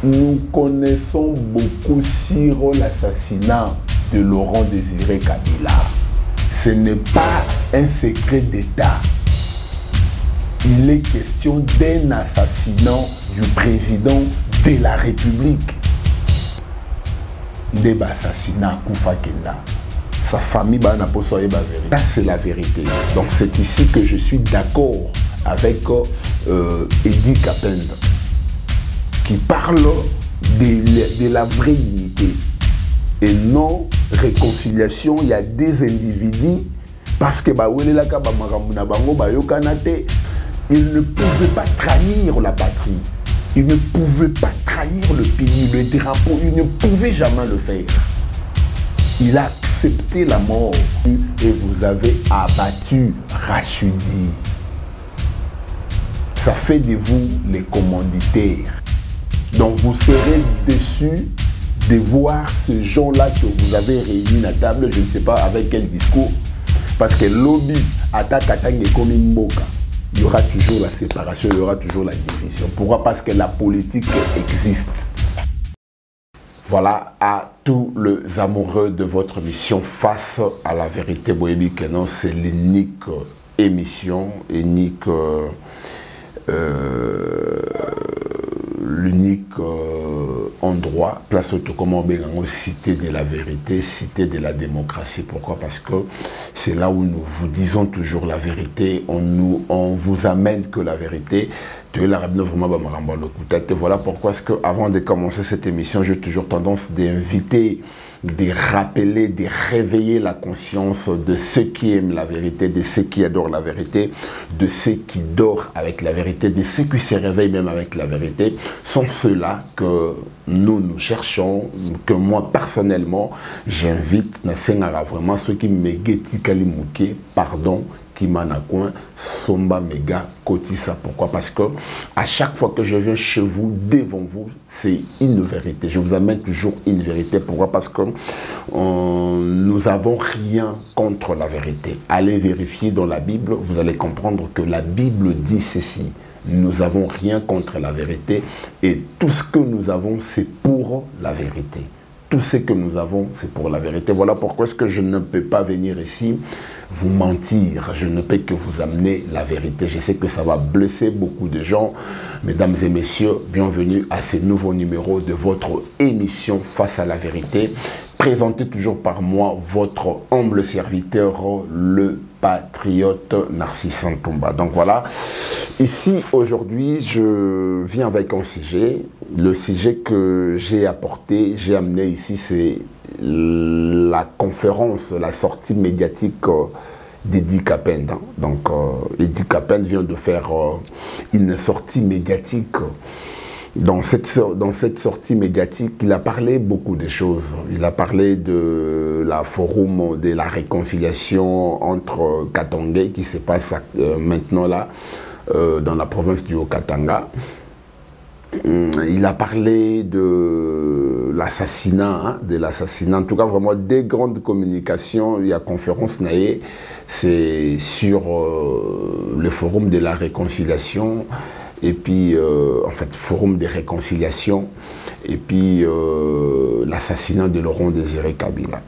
Nous connaissons beaucoup sur l'assassinat de Laurent Désiré Kabila. Ce n'est pas un secret d'État. Il est question d'un assassinat du président de la République. Des assassinats Koufa Kenda. Sa famille, ça c'est la vérité. Donc c'est ici que je suis d'accord avec Edi Kapenda, qui parle de la vraie unité et non réconciliation. Il y a des individus parce que ils ne pouvaient pas trahir la patrie, ils ne pouvaient pas trahir le pays, le drapeau, ils ne pouvaient jamais le faire. Il a accepté la mort et vous avez abattu Rachidi. Ça fait de vous les commanditaires. Donc vous serez déçus de voir ces gens-là que vous avez réunis à table, je ne sais pas avec quel discours, parce que lobby attaque comme une boca. Il y aura toujours la séparation, il y aura toujours la division. Pourquoi? Parce que la politique existe. Voilà à tous les amoureux de votre mission Face à la vérité. Boyebi Kenon, c'est l'unique émission, l'unique endroit, place Otokomo cité de la vérité, cité de la démocratie. Pourquoi? Parce que c'est là où nous vous disons toujours la vérité, on vous amène que la vérité. Voilà pourquoi est-ce que avant de commencer cette émission, j'ai toujours tendance d'inviter, de rappeler, de réveiller la conscience de ceux qui aiment la vérité, de ceux qui adorent la vérité, de ceux qui dorment avec la vérité, de ceux qui se réveillent même avec la vérité. Sont ceux-là que nous cherchons, que moi personnellement j'invite, vraiment ceux qui me guettent Kalimouké, pardon, qui m'anacoin, Somba Mega Kotissa. Pourquoi? Parce que à chaque fois que je viens chez vous, devant vous, c'est une vérité. Je vous amène toujours une vérité. Pourquoi? Parce que nous n'avons rien contre la vérité. Allez vérifier dans la Bible, vous allez comprendre que la Bible dit ceci. Nous n'avons rien contre la vérité et tout ce que nous avons, c'est pour la vérité. Tout ce que nous avons, c'est pour la vérité. Voilà pourquoi est-ce que je ne peux pas venir ici vous mentir. Je ne peux que vous amener la vérité. Je sais que ça va blesser beaucoup de gens. Mesdames et messieurs, bienvenue à ce nouveau numéro de votre émission Face à la vérité. Présenté toujours par moi, votre humble serviteur, le patriote Narcisse Ntumba. Donc voilà, ici aujourd'hui, je viens avec un sujet. Le sujet que j'ai apporté, j'ai amené ici, c'est la conférence, la sortie médiatique d'Edi Kapenda. Donc Edi Kapenda vient de faire une sortie médiatique. Dans cette sortie médiatique, il a parlé beaucoup de choses. Il a parlé de la forum de la réconciliation entre Katangé qui se passe maintenant là, dans la province du Haut-Katanga. Il a parlé de l'assassinat, en tout cas vraiment des grandes communications. Il y a conférence naïe, c'est sur le forum de la réconciliation. Et puis, en fait, forum de réconciliation, et puis l'assassinat de Laurent Désiré Kabila.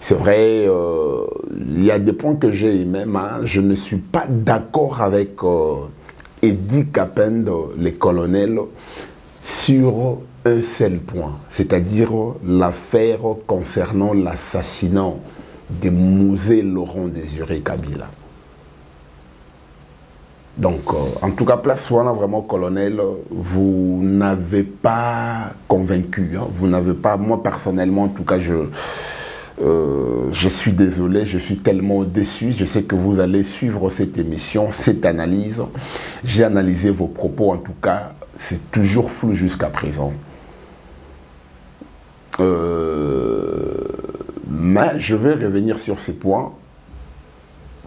C'est vrai, il y a des points que j'ai même, hein, je ne suis pas d'accord avec Edi Kapenda, le colonel, sur un seul point, c'est-à-dire l'affaire concernant l'assassinat de Mouzé Laurent Désiré Kabila. Donc, en tout cas, place voilà vraiment, colonel, vous n'avez pas convaincu. Hein, vous n'avez pas, moi personnellement, en tout cas, je suis désolé, je suis tellement déçu. Je sais que vous allez suivre cette émission, cette analyse. J'ai analysé vos propos, en tout cas, c'est toujours flou jusqu'à présent. Mais je vais revenir sur ces points.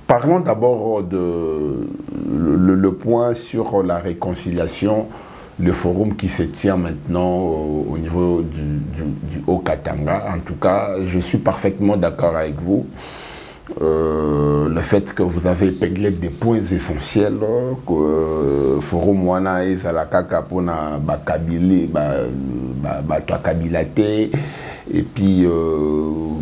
Parlons d'abord de le point sur la réconciliation, le forum qui se tient maintenant au niveau du Haut-Katanga. En tout cas, je suis parfaitement d'accord avec vous. le fait que vous avez épinglé des points essentiels que forum wana ezala kaka pona bakabili bato akabilate et puis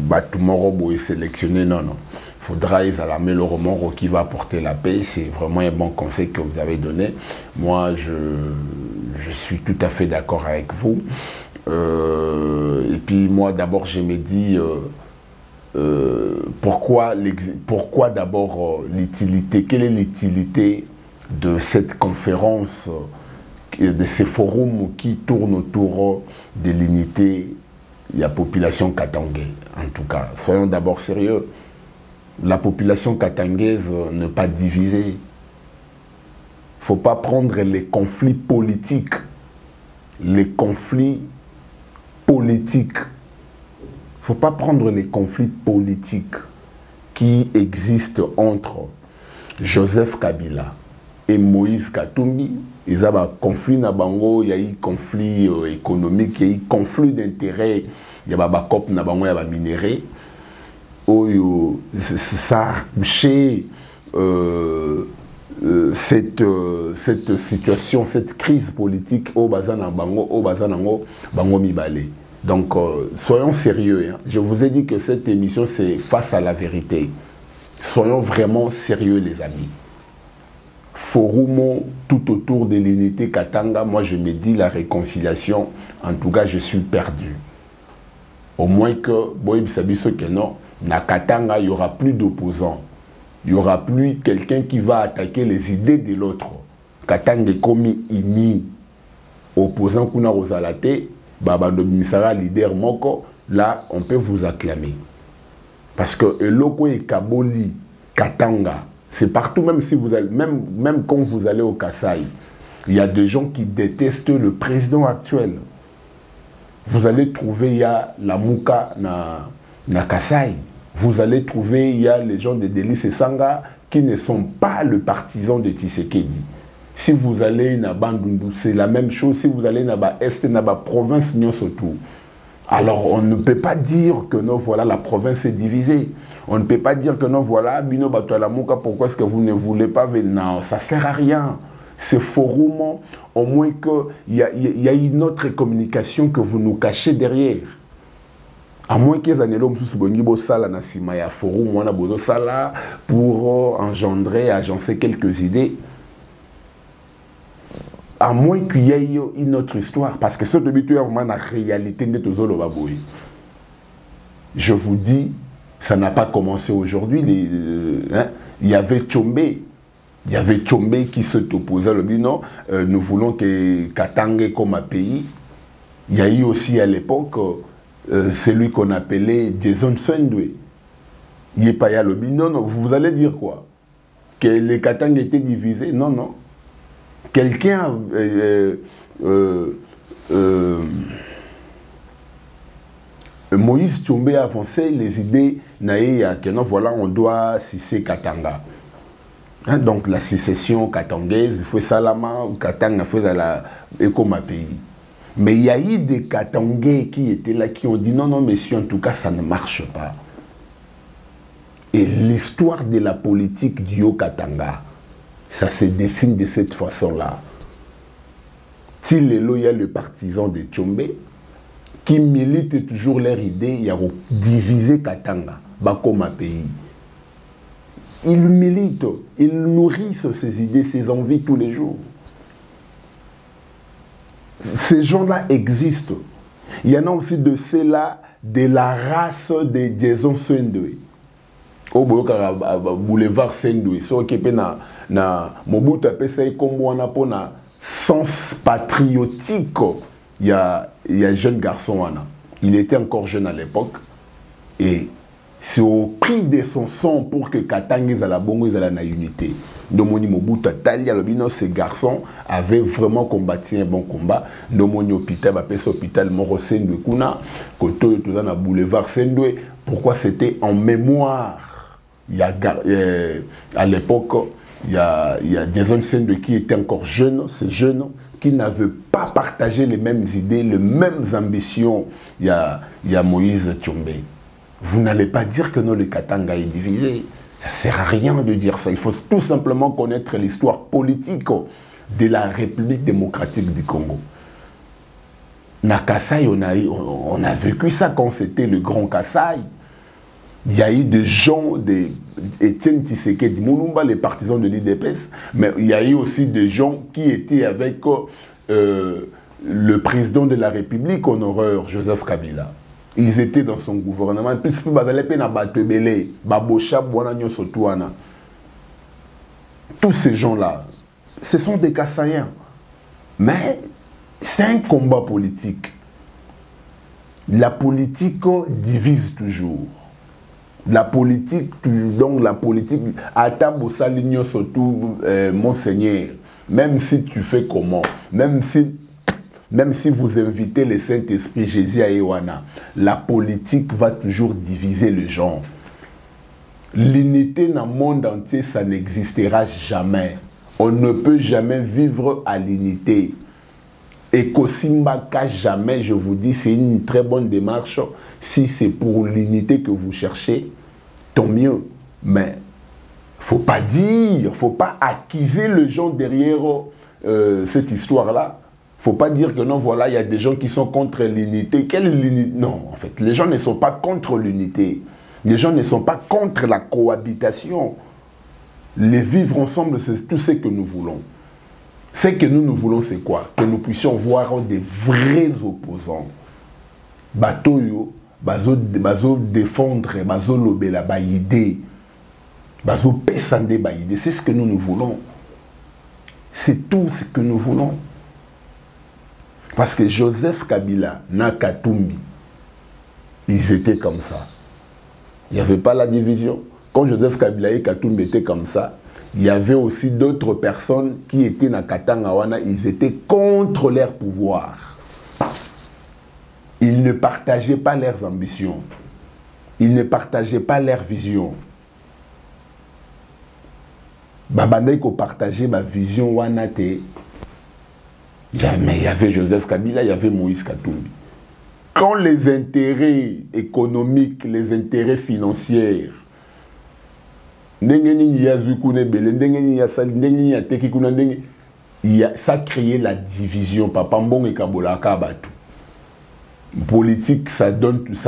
bato moko boye sélectionné non. Faudra ezala le roman qui va apporter la paix. C'est vraiment un bon conseil que vous avez donné. Moi, je suis tout à fait d'accord avec vous. Et puis moi, d'abord, je me dis pourquoi d'abord l'utilité, quelle est l'utilité de cette conférence, de ces forums qui tournent autour de l'unité de la population katangais. En tout cas, soyons d'abord sérieux. La population katangaise n'est pas divisée. Il ne faut pas prendre les conflits politiques. Les conflits politiques. Il ne faut pas prendre les conflits politiques qui existent entre Joseph Kabila et Moïse Katumbi. Il y a un conflit na bango, il y a eu conflit économique, il y a eu conflit d'intérêts, il y a un COP na bango, il y a un minéré. Ça a touché cette situation, cette crise politique au Bazan Bango, au Bazanango, Bango Mibale. Donc, soyons sérieux. Hein. Je vous ai dit que cette émission, c'est face à la vérité. Soyons vraiment sérieux, les amis. Forum tout autour de l'unité Katanga, moi je me dis la réconciliation, en tout cas, je suis perdu. Au moins que, Boïb Sabiso que non, na Katanga, il n'y aura plus d'opposants. Il n'y aura plus quelqu'un qui va attaquer les idées de l'autre. Katanga est comme ini. Opposant Kuna Rosalate, Baba Dobimisara, leader Moko, là, on peut vous acclamer. Parce que Eloko et Kaboli, Katanga, c'est partout, même si vous allez, même quand vous allez au Kasaï, il y a des gens qui détestent le président actuel. Vous allez trouver, il y a la Mouka na Kasaï. Vous allez trouver, il y a les gens de Délice et Sanga qui ne sont pas le partisan de Tshisekedi. Si vous allez na Bandundu, c'est la même chose. Si vous allez na Est, na province, surtout. Alors, on ne peut pas dire que non, voilà, la province est divisée. On ne peut pas dire que non, voilà, Bino Batoalamouka, pourquoi est-ce que vous ne voulez pas venir? Non, ça ne sert à rien. Ce forum, au moins qu'il y a une autre communication que vous nous cachez derrière. À moins que les années-là, forum, pour engendrer, agencer quelques idées. À moins qu'il y ait une autre histoire. Parce que ce début est vraiment la réalité de tout le baboué. Je vous dis, ça n'a pas commencé aujourd'hui. Il y avait Tchombe. Il y avait Tchombe qui se opposait. Non, nous voulons que Katanga comme un pays. Il y a eu aussi à l'époque celui qu'on appelait Jason Sendwe. Il n'est pas là le non, non, vous allez dire quoi? Que les Katanga étaient divisés? Non, non. Quelqu'un Moïse Tchombe a avancé les idées que non, voilà, on doit cesser Katanga. Hein, donc la sécession katangaise, il faut Salama ou Katanga, il faut la comme un pays. Mais il y a eu des Katangais qui étaient là, qui ont dit non, non, messieurs, en tout cas, ça ne marche pas. Et l'histoire de la politique du Haut-Katanga, ça se dessine de cette façon-là. S'il est là, il y a le partisan de Tchombe qui milite toujours leur idée, il y a diviser Katanga, comme un pays. Ils militent, ils nourrissent ces idées, ces envies tous les jours. Ces gens-là existent. Il y en a aussi de ceux-là, de la race de Jason Sendwe. Au boulevard Sendwe, ceux qui sont na Mobutu appelle comme on a pour na sens patriotique. Il y a un jeune garçon, il était encore jeune à l'époque, et c'est au prix de son sang pour que Katanga ait la bonne unité. Domoni Mobutu Talia, ce garçon avait vraiment combattu un bon combat. Domoni hôpital, hôpital Moro Sendwe Kuna, Koto na boulevard Sendwe. Pourquoi? C'était en mémoire. Il y a à l'époque, il y a Jason Sendwe qui était encore jeune, ces jeunes qui n'avaient pas partagé les mêmes idées, les mêmes ambitions. Il y a Moïse Tchombe. vous n'allez pas dire que non, le Katanga est divisé. Ça ne sert à rien de dire ça. Il faut tout simplement connaître l'histoire politique de la République démocratique du Congo. Na Kasai, on a vécu ça quand c'était le Grand Kasai. Il y a eu des gens, Étienne Tshisekedi Mulumba, les partisans de l'IDPS, mais il y a eu aussi des gens qui étaient avec le président de la République en horreur, Joseph Kabila. Ils étaient dans son gouvernement. Tous ces gens-là, ce sont des Kassaïens. Mais c'est un combat politique. La politique divise toujours. La politique, donc la politique, à ta lignon surtout, monseigneur, même si tu fais comment, même si vous invitez le Saint-Esprit Jésus à Ewana, la politique va toujours diviser les gens. L'unité dans le monde entier, ça n'existera jamais. On ne peut jamais vivre à l'unité. Et Kosimbaka, jamais, je vous dis, c'est une très bonne démarche. Si c'est pour l'unité que vous cherchez, tant mieux. Mais faut pas dire, faut pas accuser les gens derrière cette histoire-là. Faut pas dire que non, voilà, il y a des gens qui sont contre l'unité. Quelle unité? Non, en fait, les gens ne sont pas contre l'unité. Les gens ne sont pas contre la cohabitation. Les vivre ensemble, c'est tout ce que nous voulons. Ce que nous voulons, c'est quoi? Que nous puissions voir des vrais opposants. Batoyo, bazo défendre, bazo lobela, baïdé, bazo pesande, baïdé. C'est ce que nous voulons. C'est tout ce que nous voulons. Parce que Joseph Kabila, Nakatumbi, ils étaient comme ça. Il n'y avait pas la division. Quand Joseph Kabila et Katumbi étaient comme ça, il y avait aussi d'autres personnes qui étaient dans Katangawana, ils étaient contre leur pouvoir. Ils ne partageaient pas leurs ambitions. Ils ne partageaient pas leur vision. Babandai ko partageait ma vision wanate. Mais il y avait Joseph Kabila, il y avait Moïse Katumbi. Quand les intérêts économiques, les intérêts financiers, ça créait la division. Papa Mbong et Kabola Kabatu. Politique, ça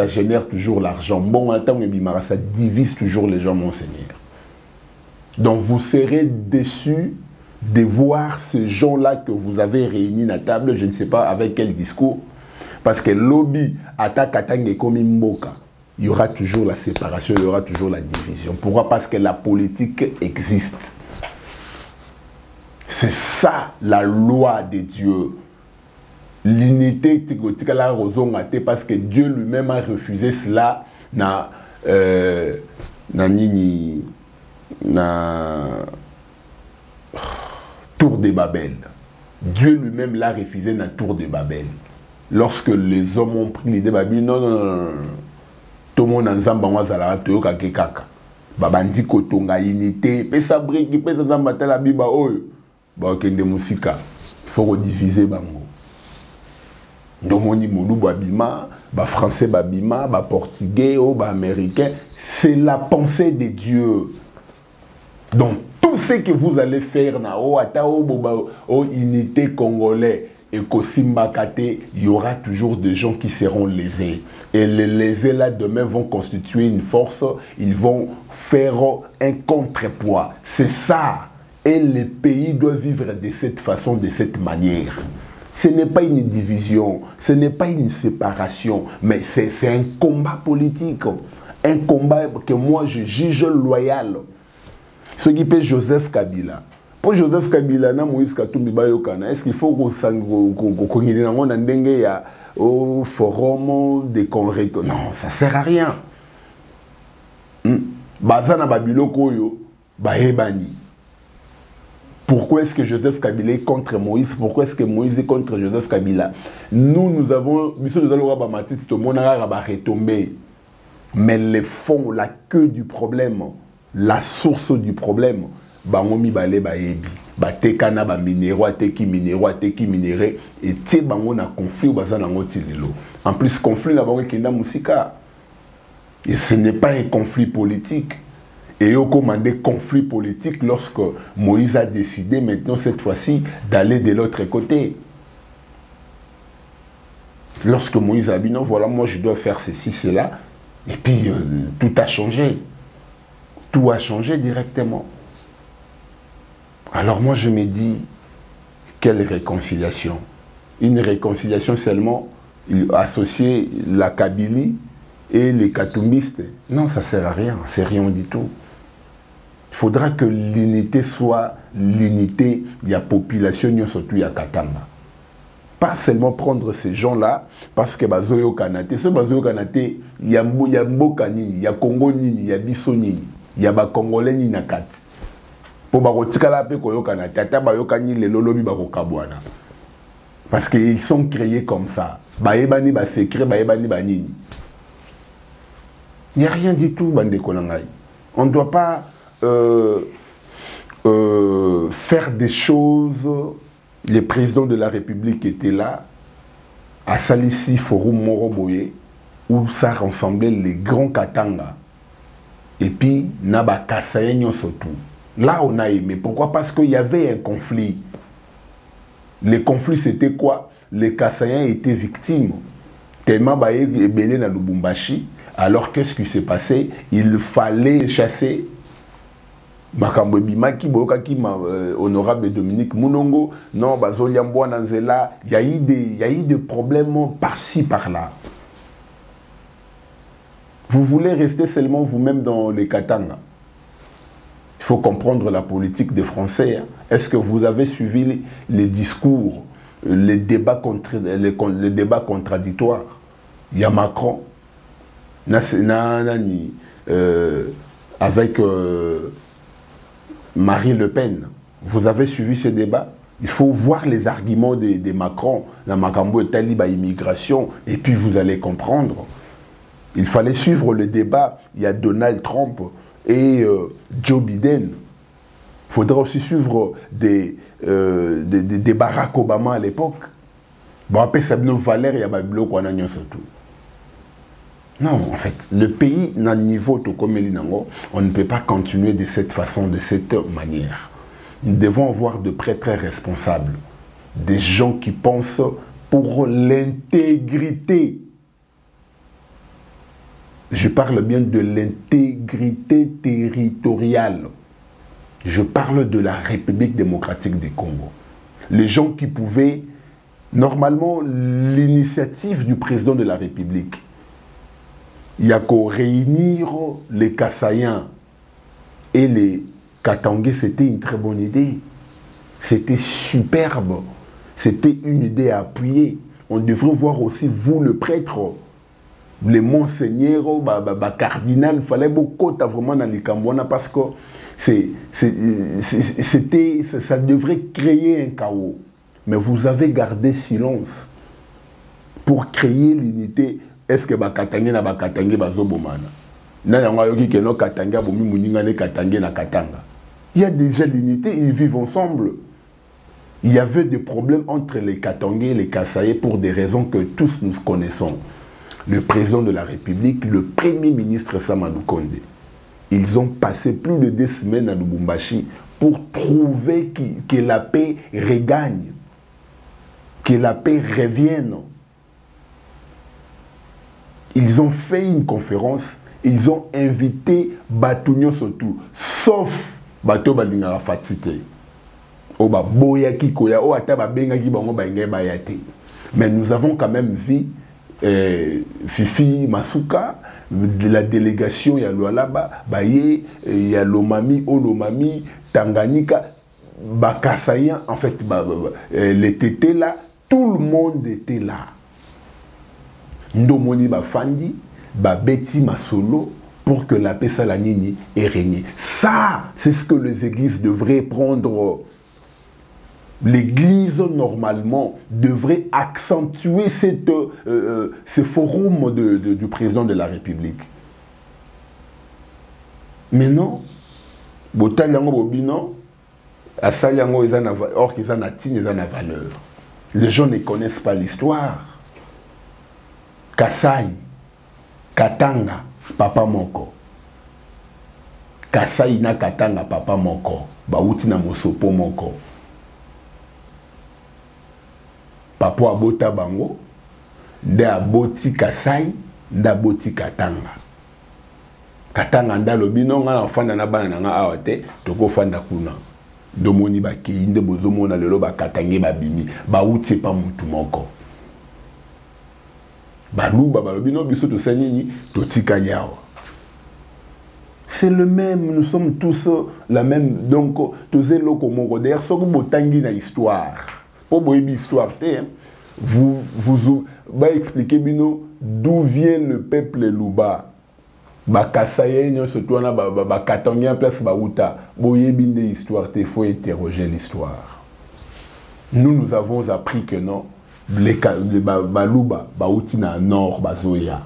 génère toujours l'argent. Bon, attends, ça divise toujours les gens, monseigneur. Donc vous serez déçus de voir ces gens-là que vous avez réunis à la table, je ne sais pas avec quel discours, parce que lobby, attaque, et comme Mboka, il y aura toujours la séparation, il y aura toujours la division. Pourquoi? Parce que la politique existe. C'est ça la loi de Dieu. L'unité, parce que Dieu lui-même a refusé cela na Tour de Babel. Dieu lui-même l'a refusé dans la Tour de Babel. Lorsque les hommes ont pris l'idée, non, non, non, non. Tout le monde en Zamba, Zala, Toyoka, Kekaka. Babandi Kotonga, unité. Pesa brique, pesa Zamba, Tala Biba, Oyo. Bakende Musika. Il faut rediviser Bango. Domoni Moulou, Babima, Ba français, Babima, Ba portugais, Ba américain. C'est la pensée de Dieu. Donc, tout ce que vous allez faire, unité congolais et Kosimbakate, il y aura toujours des gens qui seront lésés. Et les lésés là, demain, vont constituer une force, ils vont faire un contrepoids. C'est ça. Et les pays doivent vivre de cette façon, de cette manière. Ce n'est pas une division, ce n'est pas une séparation, mais c'est un combat politique. Un combat que moi je juge loyal. Ce qui fait Joseph Kabila. Pour Joseph Kabila, Moïse Katumbi Bayokana, est-ce qu'il faut qu'on connaisse au forum des congrès? Non, ça ne sert à rien. Bazana Babiloko yo, Bahebani. Pourquoi est-ce que Joseph Kabila est contre Moïse? Pourquoi est-ce que Moïse est contre Joseph Kabila? Nous avons, mais le fond, la queue du problème, la source du problème, bangomi balé baebi, batekana ba minéraux, teki minéré, et tie bango na conflit bazana ngotilelo. En plus conflit na bango kenda musika. Et ce n'est pas un conflit politique. Et il a commandé conflit politique lorsque Moïse a décidé maintenant cette fois-ci d'aller de l'autre côté. Lorsque Moïse a dit non, voilà, moi je dois faire ceci, cela, et puis tout a changé. Tout a changé directement. Alors moi je me dis, quelle réconciliation? Une réconciliation seulement associer la Kabylie et les Katumbistes. Non, ça ne sert à rien, c'est rien du tout. Il faudra que l'unité soit l'unité, il y a population, surtout il y a Katanga. Pas seulement prendre ces gens-là, parce que Bazoyo Kanate, ce Bazoyo Kanate, il y a Mboka Nini, il y a Congo Nini, il y a Bisso Nini, il y a Congolais Nini Nakati. Pour Barotikala pe Koyo Kanate, ata Bayokani le lolobi Barokabwana. Parce qu'ils sont créés comme ça. Baebani ba secret, Baebani ba Nini. Il n'y a rien du tout, Bande Konangai. On ne doit pas faire des choses. Le président de la République était là, à Salissi Forum Moroboye, où ça rassemblait les grands Katanga. Et puis, Naba Kassayen surtout. Là, on a aimé. Pourquoi? Parce qu'il y avait un conflit. Le conflit, c'était quoi? Les Kassayens étaient victimes. Tellement Baye est belé dans Lubumbashi. Alors, qu'est-ce qui s'est passé? Il fallait chasser Makambo Bimaki, honorable Dominique Mounongo, non, Bazoliambo Nanzela, il y a eu des problèmes par-ci, par-là. Vous voulez rester seulement vous-même dans les Katanga. Il faut comprendre la politique des Français. Est-ce que vous avez suivi les discours, les débats contradictoires? Il y a Macron, avec Marine Le Pen. Vous avez suivi ce débat? Il faut voir les arguments de Macron, la Makambo et Taliba immigration, et puis vous allez comprendre. Il fallait suivre le débat. Il y a Donald Trump et Joe Biden. Il faudra aussi suivre des Barack Obama à l'époque. Bon, après, ça nous valeur, il y a des blocs qu'on a surtout. Non, en fait, le pays n'a niveau tout comme on ne peut pas continuer de cette façon, de cette manière. Nous devons avoir de prêtres responsables, des gens qui pensent pour l'intégrité. Je parle bien de l'intégrité territoriale. Je parle de la République démocratique du Congo. Les gens qui pouvaient, normalement, l'initiative du président de la République, il y a qu'à réunir les Kassayens et les Katangais, c'était une très bonne idée. C'était superbe. C'était une idée à appuyer. On devrait voir aussi, vous, le prêtre, les monseigneurs, cardinal, il fallait beaucoup vraiment dans les Cambouana parce que ça devrait créer un chaos. Mais vous avez gardé silence pour créer l'unité. Est-ce que Bakatangé na Bakatangé bazobomana? Na yango yoki keno Katanga bomi muninga ne Katangé na Katanga. Il y a déjà l'unité, ils vivent ensemble. Il y avait des problèmes entre les Katangais et les Kassayais pour des raisons que tous nous connaissons. Le président de la République, le premier ministre Samadou Kondé, ils ont passé plus de 2 semaines à Lubumbashi pour trouver que la paix regagne, que la paix revienne. Ils ont fait une conférence, ils ont invité Batounio surtout, sauf Bato Balingara Fatite. Mais nous avons quand même vu Fifi Masuka, de la délégation, il y a Lualaba, Baye, il y a Lomami, Olomami, Tanganyika, Bakassayan, en fait, les tétés là, tout le monde était là. Ndomoni Bafandi, Babeti Masolo, pour que la paix salanini ait régné. Ça, c'est ce que les églises devraient prendre. L'église, normalement, devrait accentuer ce forum du président de la République. Mais non, or qu'ils en atteignent, ils en ont valeur. Les gens ne connaissent pas l'histoire. Kassai, Katanga, papa moko. Kasai na Katanga papa moko. Bauti na Mosopo moko. Papa abota bango. Nde aboti Kasai. Nde aboti Katanga. Katanga nda lobino nga na fanda na bana nga awate. Toko fanda kuna. Domoni bakei nde bozomona lelo bakatange babimi. Bauti pa mutu moko. Baluba balobino biso to sanini to tika yawa. C'est le même, nous sommes tous la même, donc tous les locaux mongo. D'ailleurs, ce que vous avez dans l'histoire, pour vous l'histoire, vous expliquez d'où vient le peuple Luba. Bakasayen, surtout na Katangien place Baouta. Vous avez l'histoire, il faut interroger l'histoire. Nous avons appris que non, les Baluba, Baouti na nord, Bazoya,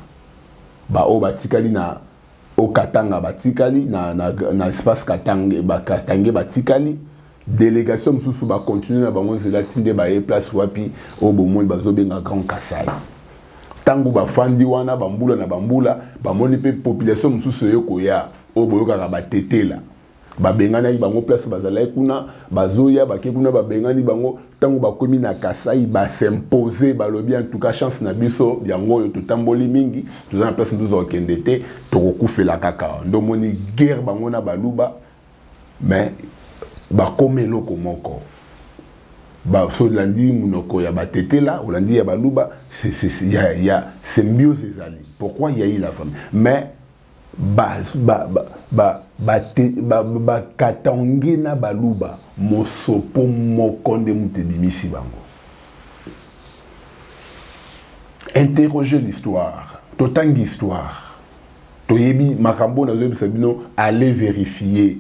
Bao Batikali na au Katanga batikali na espace Katanga batikali délégation mususu ba continuer na bango zela tinde ba e place wapi au bomoi bazobenga Grand Kasai tangu bafandi wana bambula na bambula bamoni pe population mususu yokoya o boyoka ba tetela babengana bango place bazala kuna bazoya bakekuna babengani bango tangu bakomi na Kasai ba s'imposer balobi en tout cas chance na biso yango yo tutamboli mingi tuzana place nduzo okendete tokokufela kaka ndomoni guerre bango na baluba mais bakomelo komoko ba so landi munoko ya batetela olandi ya baluba il y a symbiose ezali pourquoi il y a eu la famille mais Katange na baluba Mosopo mokonde mutebimisi bango. Interrogez l'histoire, totangi histoire. Toyebi makambo na zoyebi sabino allez vérifier.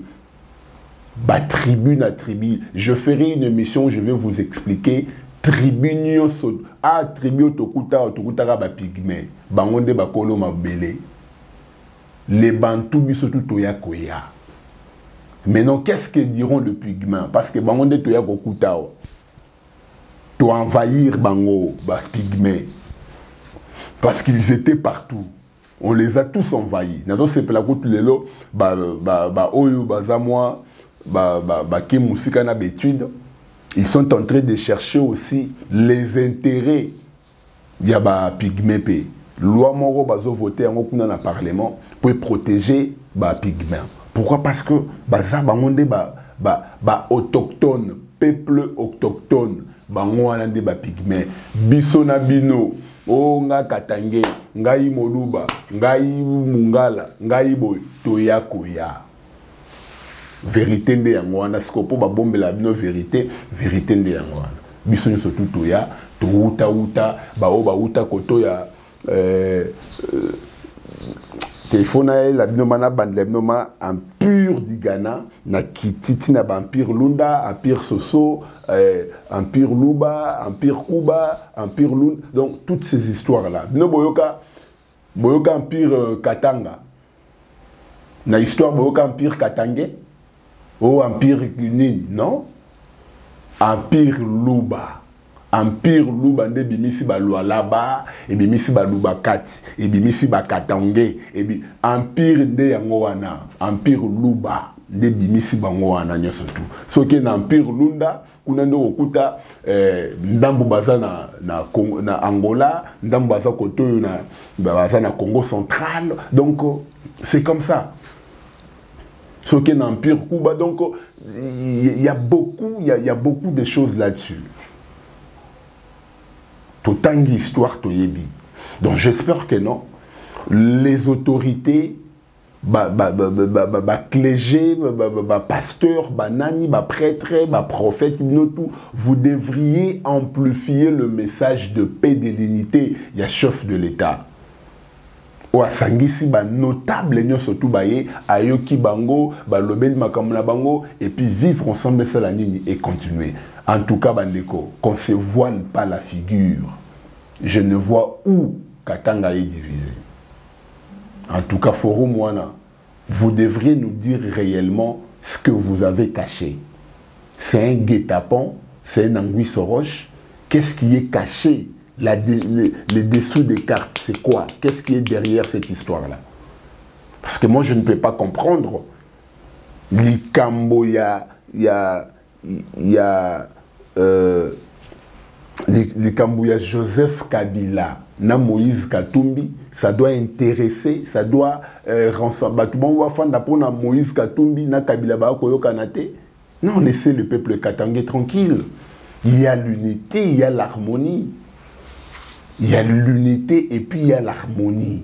Ba tribu na tribu, je ferai une émission où je vais vous expliquer tribu nyoso a tribu tokuta ba pygmée, bangonde ba kolo mabele. Les Bantous bisotu toya koya. Maintenant, qu'est-ce que diront les pygmées? Parce que bangonde toya kokutao. To envahir bango, ba pygmées. Parce qu'ils étaient partout. On les a tous envahis. Nato c'est la côte lelo ba oyo bazamwa ba ke musika na betude. Ils sont en train de chercher aussi les intérêts ya ba pygmées pe. Loi moro bazo voter en kuna na parlement pour protéger ba pygmées. Pourquoi? Parce que baza bangonde ba autochtone, peuple autochtone, bango wana nde ba pygmées. Biso na bino, o nga Katange, ngai Moluba, ngai Mungala, ngai boy toya koya. Vérité nde yango wana sikopo ba bombela bino vérité nde yango wana. Biso nyo surtout toya, to uta ba uta koto ya téléphone la binomana bandlemnoma empire du Ghana na kititi na empire Lunda empire Soso empire Luba empire Kuba empire Lunda donc toutes ces histoires là bino boyoka empire Katanga na histoire boyoka empire Katange ou empire nini non empire Luba Empire Luba nde bimisi ba Lualaba et bimisi ba Luba Kati et bimisi ba Katange et Empire nde yango wana Empire Luba nde bimisi bango wana nyoso tu so ke na Empire Lunda kuna ndo okuta ndambu baza na Angola ndambu baza kotoyo na baza na Congo central donc c'est comme ça so ke na Empire Kuba donc il y a beaucoup de choses là-dessus. Totangi histoire toyebi. Donc j'espère que non. Les autorités, clergé, pasteur, nani, prêtre, prophète, vous devriez amplifier le message de paix et de l'unité. Il y a chef de l'État. Ou à Sangisi, notable, surtout ayoki bango, loben makamla bango, et puis vivre ensemble ça la ligne et continuer. En tout cas, bandeko, qu'on ne se voile pas la figure. Je ne vois où Katanga est divisé. En tout cas, Forum Wana, vous devriez nous dire réellement ce que vous avez caché. C'est un guet-apens, c'est un anguille roche. Qu'est-ce qui est caché? Les dessous des cartes, c'est quoi? Qu'est-ce qui est derrière cette histoire-là? Parce que moi, je ne peux pas comprendre. Likambo, il y a Joseph Kabila, na Moïse Katumbi, ça doit intéresser, ça doit rassembler. Moïse Katumbi, na Kabila Bakoyo Kanate. Non, laissez le peuple katangais tranquille. Il y a l'unité, il y a l'harmonie. Il y a l'unité et puis il y a l'harmonie.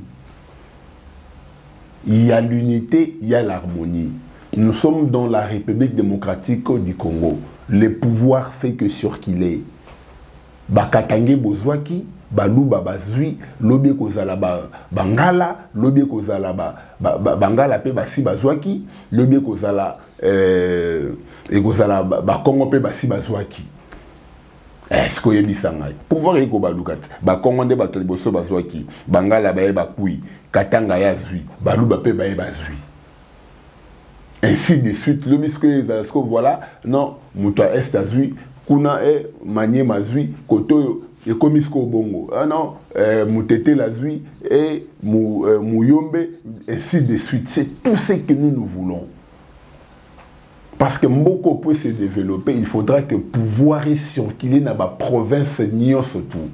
Il y a l'unité, il y a l'harmonie. Nous sommes dans la République démocratique du Congo. Le pouvoir fait que sur qu'il est. Bakatangé bozwaki, baluba bazui, lobie kozala bangala, lobie kozala bangala pe basi bazwaki, lobie kozala kozala bakongo pe basi bazwaki. Est-ce que vous savez? Pouvoir est kobalukat. Ba Congo de bato liboso bazwaki, bangala bae bakui, katanga ya zui, baluba pe bae bazui. Ainsi de suite, le bisque voilà, non, muta est azui, kuna e manye mazui, koto e komisko bongo. Ah non, mutete la zui et muyombe, ainsi de suite. C'est tout ce que nous voulons. Parce que Mboko peut se développer, il faudra que pouvoir circuler dans la province Nyon surtout.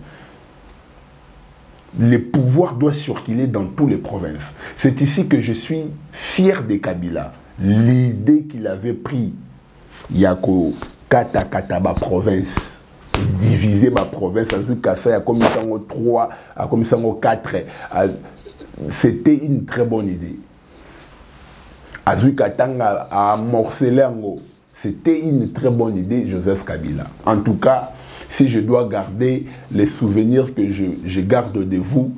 Le pouvoir doit circuler dans toutes les provinces. C'est ici que je suis fier de Kabila. L'idée qu'il avait pris, Yako Kata ma province, diviser ma province, à comme 3, à comme 4, c'était une très bonne idée. Azui Katanga a morcelé Ango. C'était une très bonne idée, Joseph Kabila. En tout cas, si je dois garder les souvenirs que je garde de vous,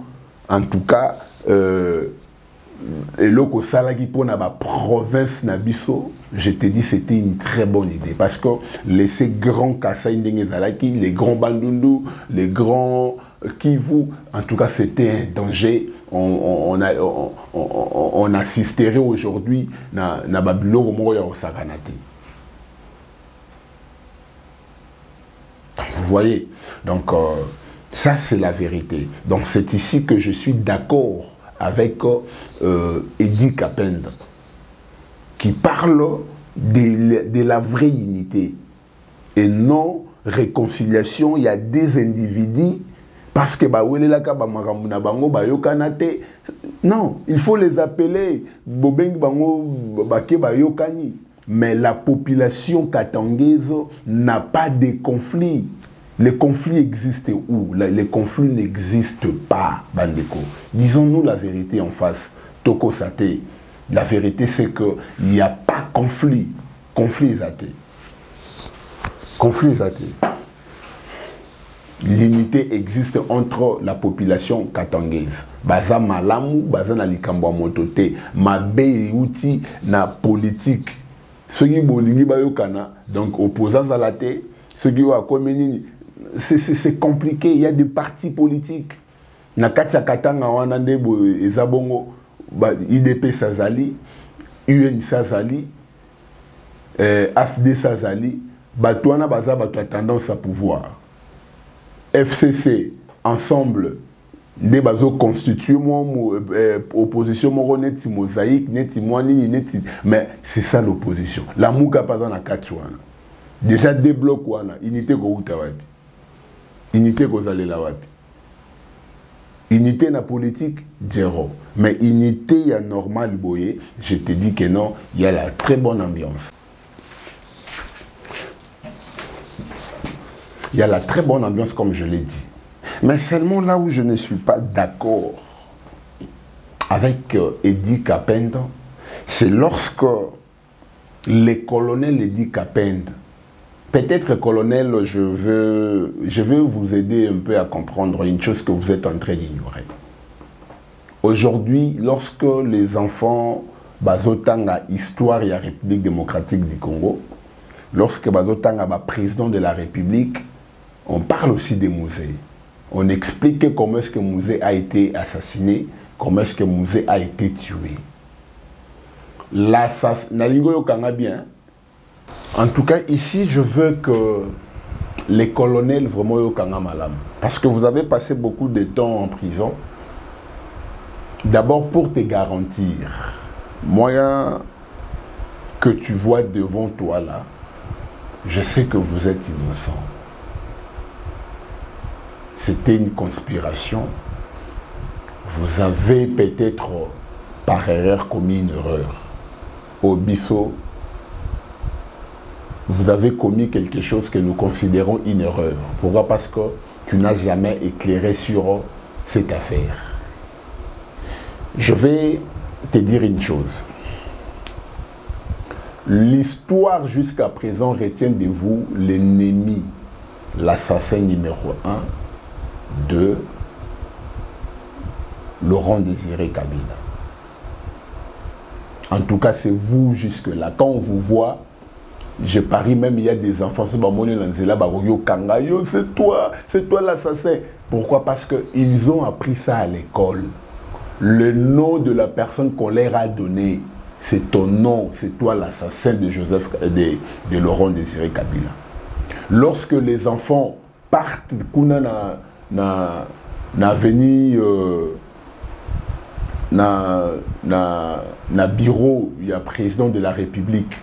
en tout cas, et loko salagi pour la province Nabiso, je te dis c'était une très bonne idée parce que ces grands Kassai Ndengezalaki, les grands Bandundu, les grands Kivu, en tout cas c'était un danger. On assisterait aujourd'hui na Babylone au Saganate. Vous voyez, donc ça c'est la vérité. Donc c'est ici que je suis d'accord avec Edi Kapenda, qui parle de la vraie unité et non réconciliation. Il y a des individus, parce que non, il faut les appeler mais la population katangaise n'a pas de conflit. Les conflits existent où? Les conflits n'existent pas, Bandeko. Disons-nous la vérité en face. Toko Sate. La vérité, c'est qu'il n'y a pas conflit. Conflit Sate. Conflit Sate. L'unité existe entre la population katangaise. Baza malamu, baza na likambo motote, mabe outi na politique. Ceux qui bolingi bayokana, donc opposants à la terre, ceux qui ont à communier. C'est compliqué, il y a des partis politiques. Nakatia Katanga Wanande Ezabongo, IDP Sazali, UN Sazali, AFD Sazali, Batouana Baza Batou a tendance à pouvoir. FCC, ensemble, des bazo constitués, opposition, neti mosaïque, neti moanini, neti. Mais c'est ça l'opposition. La Mouka pas dans la Katouana. Déjà des blocs, unité Goutawabi. Unité Gozalela Wabi. Unité na politique, zéro. Mais unité, il y a normal boye. Je te dis que non, il y a la très bonne ambiance. Il y a la très bonne ambiance, comme je l'ai dit. Mais seulement là où je ne suis pas d'accord avec Edi Kapenda, c'est lorsque les colonels Edi Kapenda, peut-être, colonel, je veux vous aider un peu à comprendre une chose que vous êtes en train d'ignorer. Aujourd'hui, lorsque les enfants bazotanga histoire et la République démocratique du Congo, lorsque bazotanga président de la République, on parle aussi des musées. On explique comment est-ce que Mouzé a été assassiné, comment est-ce que Mouzé a été tué. L'assassinat, bien. En tout cas, ici, je veux que les colonels vraiment au Kanga Malam. Parce que vous avez passé beaucoup de temps en prison. D'abord, pour te garantir, moi, que tu vois devant toi là, je sais que vous êtes innocent. C'était une conspiration. Vous avez peut-être par erreur commis une erreur. Au Bisso, vous avez commis quelque chose que nous considérons une erreur. Pourquoi? Parce que tu n'as jamais éclairé sur cette affaire. Je vais te dire une chose. L'histoire jusqu'à présent retient de vous l'ennemi, l'assassin numéro 1 de Laurent Désiré Kabila. En tout cas, c'est vous jusque-là. Quand on vous voit, je parie même, il y a des enfants, c'est toi l'assassin. Pourquoi? Parce qu'ils ont appris ça à l'école. Le nom de la personne qu'on leur a donné, c'est ton nom, c'est toi l'assassin de Laurent Désiré Kabila. Lorsque les enfants partent, na bureau, il y a président de la République,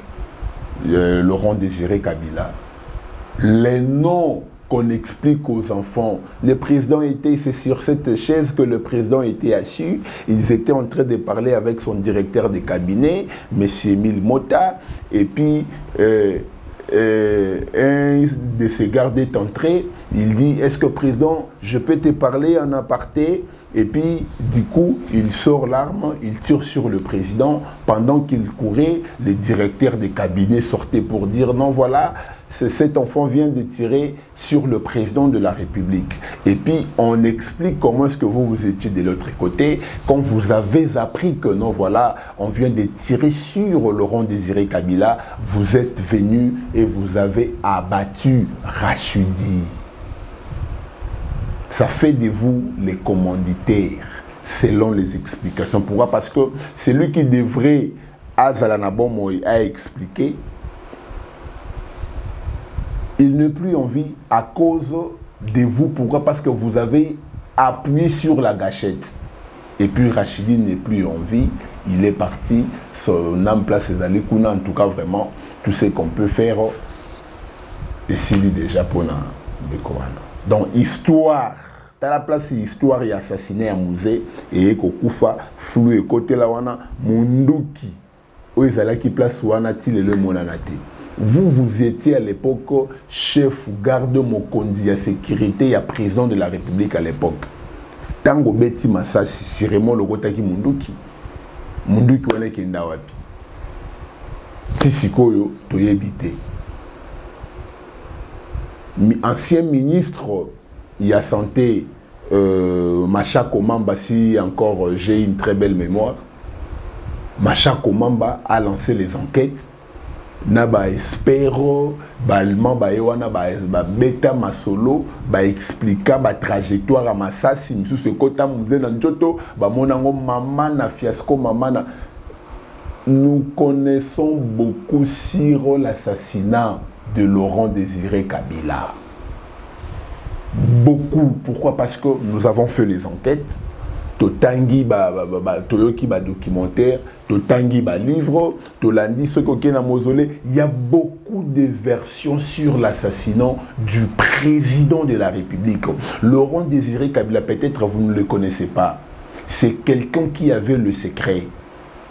Laurent Désiré Kabila, les noms qu'on explique aux enfants, le président était, c'est sur cette chaise que le président était assis, ils étaient en train de parler avec son directeur de cabinet, M. Émile Mota, et puis un de ses gardes est entré, il dit, est-ce que président, je peux te parler en aparté? Et puis, du coup, il sort l'arme, il tire sur le président. Pendant qu'il courait, le directeur des cabinets sortait pour dire, non, voilà, cet enfant vient de tirer sur le président de la République. Et puis, on explique comment est-ce que vous étiez de l'autre côté, quand vous avez appris que, non, voilà, on vient de tirer sur Laurent Désiré Kabila, vous êtes venu et vous avez abattu Rachidi. Ça fait de vous les commanditaires, selon les explications. Pourquoi? Parce que c'est lui qui devrait, à Zalanabon Moïse, a expliqué, il n'est plus en vie à cause de vous. Pourquoi? Parce que vous avez appuyé sur la gâchette. Et puis Rachidi n'est plus en vie, il est parti, son âme place ses allées, en tout cas vraiment, tout ce qu'on peut faire, ici déjà pour nous. Donc, histoire, à la place histoire et assassiné à musée, et Kokufa, flou et côté la wana, Munduki, où ils allaient qui place wana til et le monanate. Vous étiez à l'époque chef garde Mokondi à sécurité et président de la République à l'époque. Tango Beti Massassi, Siremo Logotaki Munduki. Munduki wana kenda wapi. Sisikoyo, toyebite. Ancien ministre, il y a santé, Macha Komamba, si encore j'ai une très belle mémoire, Macha Komamba a lancé les enquêtes. Naba espero, ba allemand, ba ewana, ba beta masolo, ba explica ba trajectoire à Massassi, sous ce côté musée dans Joto, ba monango maman na fiasco maman. Nous connaissons beaucoup sur l'assassinat de Laurent Désiré Kabila. Beaucoup. Pourquoi? Parce que nous avons fait les enquêtes. Totangi Toyoki documentaire, Totangi livre, Tolandi ce qu'on a mausolée. Il y a beaucoup de versions sur l'assassinat du président de la République. Laurent Désiré Kabila, peut-être vous ne le connaissez pas. C'est quelqu'un qui avait le secret.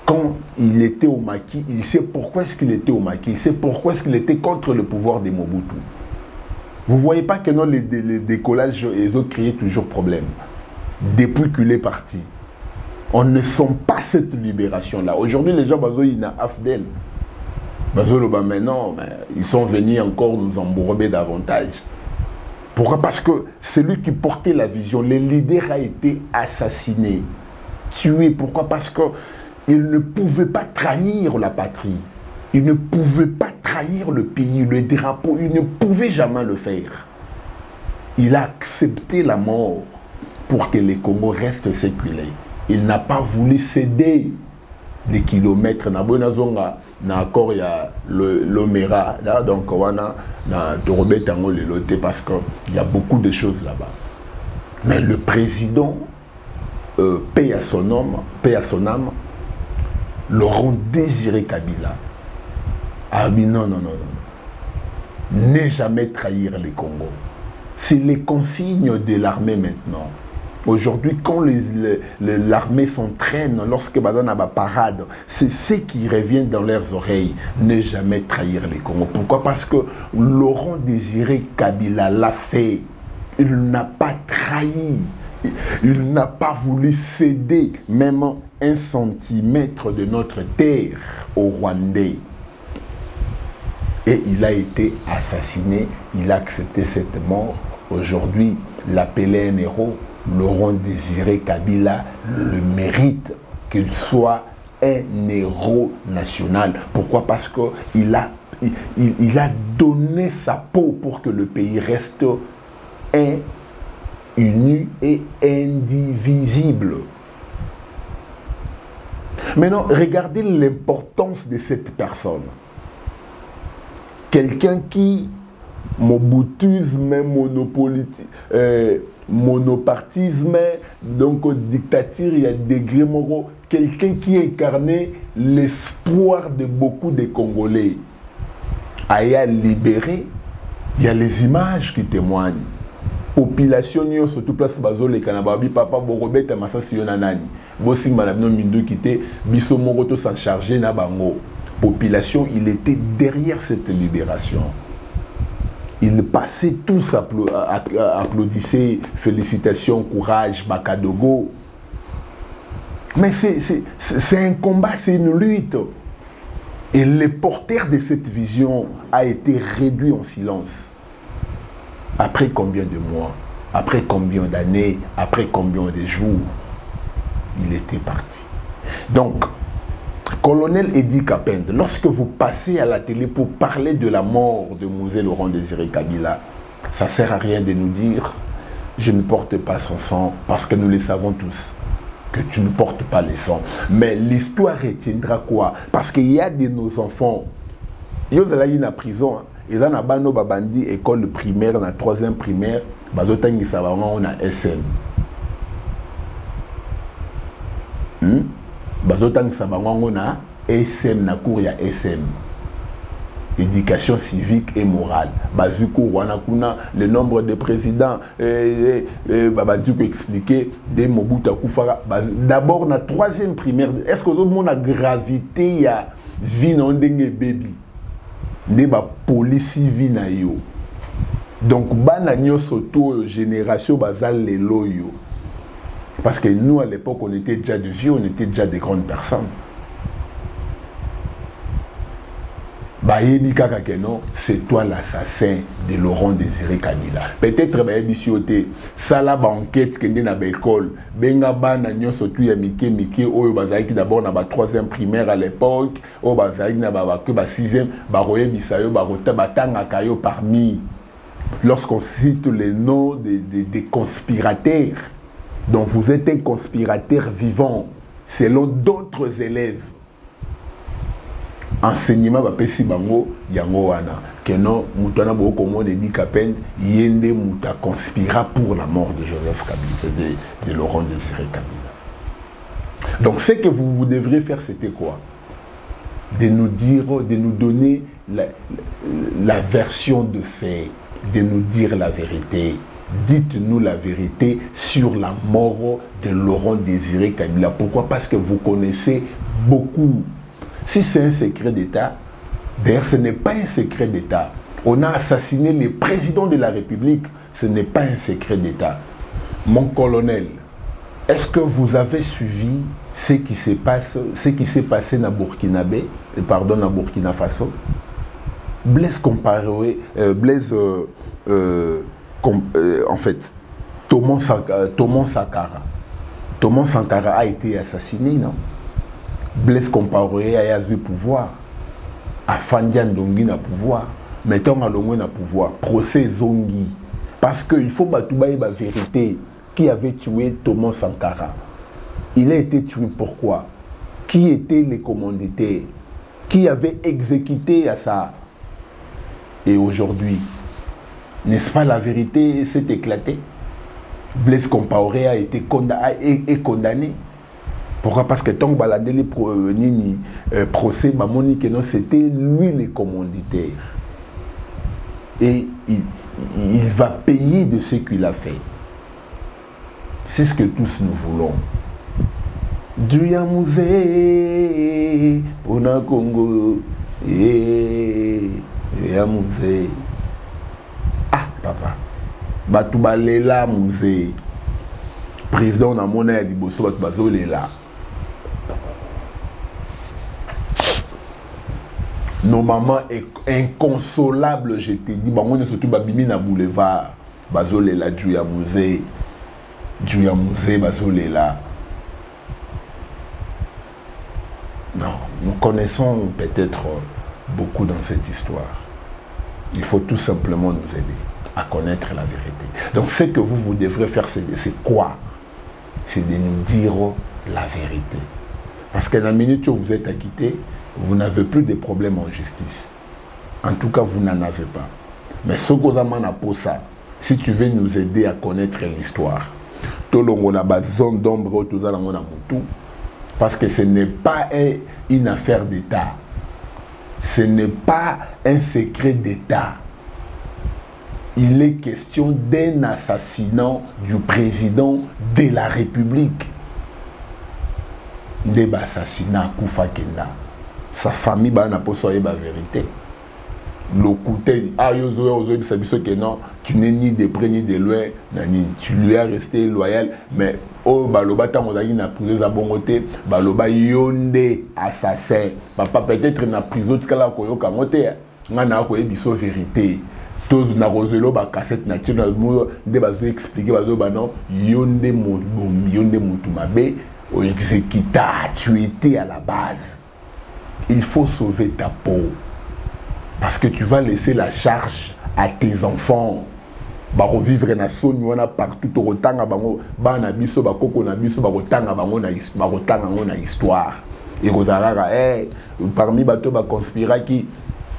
Quand il était au maquis, il sait pourquoi est-ce qu'il était au maquis, il sait pourquoi est-ce qu'il était contre le pouvoir de Mobutu. Vous ne voyez pas que non, les décollages, ils ont créé toujours problème. Depuis qu'il est parti, on ne sent pas cette libération-là. Aujourd'hui, les gens, ils n'ont pas d'elle. Maintenant, ils sont venus encore nous embourber davantage. Pourquoi? Parce que celui qui portait la vision, le leader a été assassiné, tué. Pourquoi? Parce que il ne pouvait pas trahir la patrie. Il ne pouvait pas trahir le pays, le drapeau. Il ne pouvait jamais le faire. Il a accepté la mort pour que les Congos restent séculés. Il n'a pas voulu céder des kilomètres. Encore il y a l'Omera. Donc on a parce qu'il y a beaucoup de choses là-bas. Mais le président paix à son âme, Laurent Désiré Kabila a dit non, non, non, non. Ne jamais trahir les Congos. C'est les consignes de l'armée maintenant. Aujourd'hui, quand l'armée s'entraîne, lorsque Bazan a la parade, c'est ce qui revient dans leurs oreilles. Ne jamais trahir les Congos. Pourquoi? Parce que Laurent Désiré Kabila l'a fait. Il n'a pas trahi. Il n'a pas voulu céder même 1 centimètre de notre terre aux Rwandais. Et il a été assassiné. Il a accepté cette mort. Aujourd'hui, l'appeler un héros. Laurent Désiré Kabila le mérite, qu'il soit un héros national. Pourquoi? Parce qu'il a donné sa peau pour que le pays reste uni et indivisible. Maintenant, regardez l'importance de cette personne. Quelqu'un qui, mobutisme, monopartisme, donc dictature, il y a degré moraux. Quelqu'un qui incarnait l'espoir de beaucoup de Congolais. Aya libéré, il y a les images qui témoignent. Population, surtout place bazo les Kanababi, papa Borobet, Massa Sionanani. Bossing Malabno Mindo qui était Bisso Moroto s'en chargeait na bango. Population, il était derrière cette libération. Ils passaient tous, applaudissaient, félicitations, courage, Bakadogo. Mais c'est un combat, c'est une lutte. Et le porteur de cette vision a été réduit en silence. Après combien de mois, après combien d'années, après combien de jours, il était parti. Donc, Colonel Edi Kapende, lorsque vous passez à la télé pour parler de la mort de Mouzé Laurent Désiré Kabila, ça ne sert à rien de nous dire « je ne porte pas son sang » parce que nous le savons tous, que tu ne portes pas le sang. Mais l'histoire retiendra quoi? Parce qu'il y a de nos enfants, ils sont allés en prison, ils ont abandonné babandi école primaire, la 3e primaire, ils ont SM. Bazotang sabango na SM na cour ya SM. Éducation civique et morale. Bazuko wana kuna le nombre de présidents babadiko expliquer des Mobutu Akufara. D'abord na 3e primaire, est-ce que tout le monde a gravité ya vie na ndenge baby. Nde ba police vie na yo. Donc bana nyoso to génération bazal le loyo. Parce que nous, à l'époque, on était déjà de vieux, on était déjà des grandes personnes. C'est toi l'assassin de Laurent Désiré Kabila. Peut-être que ça la enquête qui est dans l'école. Benga bana nyo surtout ya mike oyo bazaki d'abord na ba 3e primaire à l'époque, o bazaki na ba que ba 6e ba roye bisayo ba rota batanga kayo parmi. Lorsqu'on cite les noms des conspirateurs, donc vous êtes un conspirateur vivant, selon d'autres élèves. Enseignement va pesi bango yango wana que non mutana boko mo Edi Kapende yende muta conspira pour la mort de Joseph Kabila, de Laurent Désiré Kabila. Donc ce que vous devriez faire, c'était quoi? De nous dire, de nous donner la version de fait, de nous dire la vérité. Dites-nous la vérité sur la mort de Laurent Désiré Kabila. Pourquoi? Parce que vous connaissez beaucoup. Si c'est un secret d'État, d'ailleurs ce n'est pas un secret d'État. On a assassiné le président de la République, ce n'est pas un secret d'État. Mon colonel, est-ce que vous avez suivi ce qui s'est passé à Burkinabé, pardon, à Burkina Faso? Blaise Compaoré, en fait, Thomas Sankara. Thomas Sankara a été assassiné, non? Blaise Compaoré a eu le pouvoir. Afandia Ndongi n'a pouvoir. Mettons à Longo n'a pouvoir. Procès Zongi. Parce qu'il faut batoubaye la vérité. Qui avait tué Thomas Sankara? Il a été tué pourquoi? Qui étaient les commanditaires? Qui avait exécuté à ça? Et aujourd'hui, n'est-ce pas la vérité s'est éclatée? Blaise Compaoré a été condamné. Pourquoi? Parce que tant que baladé procès, c'était lui le commanditaire. Et il va payer de ce qu'il a fait. C'est ce que tous nous voulons. Duyamouze, Pona Congo, Duyamouze. Ah, papa. Batoubalela Mouze. Président na mona liboso Batoubazolela. Nos mamans est inconsolable, je te dis. Bango ne surtout babimi na boulevard. Bazolela Duyamouze. Duyamouze Bazolela. Non, nous connaissons peut-être beaucoup dans cette histoire. Il faut tout simplement nous aider à connaître la vérité. Donc ce que vous devrez faire, c'est quoi? C'est de nous dire la vérité. Parce que la minute où vous êtes acquitté, vous n'avez plus de problèmes en justice. En tout cas, vous n'en avez pas. Mais ce que vous avez pour ça, si tu veux nous aider à connaître l'histoire, zone d'ombre, parce que ce n'est pas une affaire d'État. Ce n'est pas un secret d'État. Il est question d'un assassinat du président de la République. Des assassinats Koufa Kenda. Sa famille n'a pas soyé la vérité. Le côté, tu n'es ni de près ni de loin, tu lui as resté loyal, mais oh, baloba tangozaï na prison à bon côté, baloba yonde assassin. Papa peut-être na prison de kala koyo kamote, ngana koye biso vérité. Tout na rozelo ba cassette na tino de bazo expliquer bazo ba non yonde mutu mabe o exécuta, tu étais à la base. Il faut sauver ta peau. Parce que tu vas laisser la charge à tes enfants. Bako vivre na soni wana partout to rotanga bango bana biso bakoko na biso bakotanga bango na histoire. Et kozalaka parmi bato ba conspira qui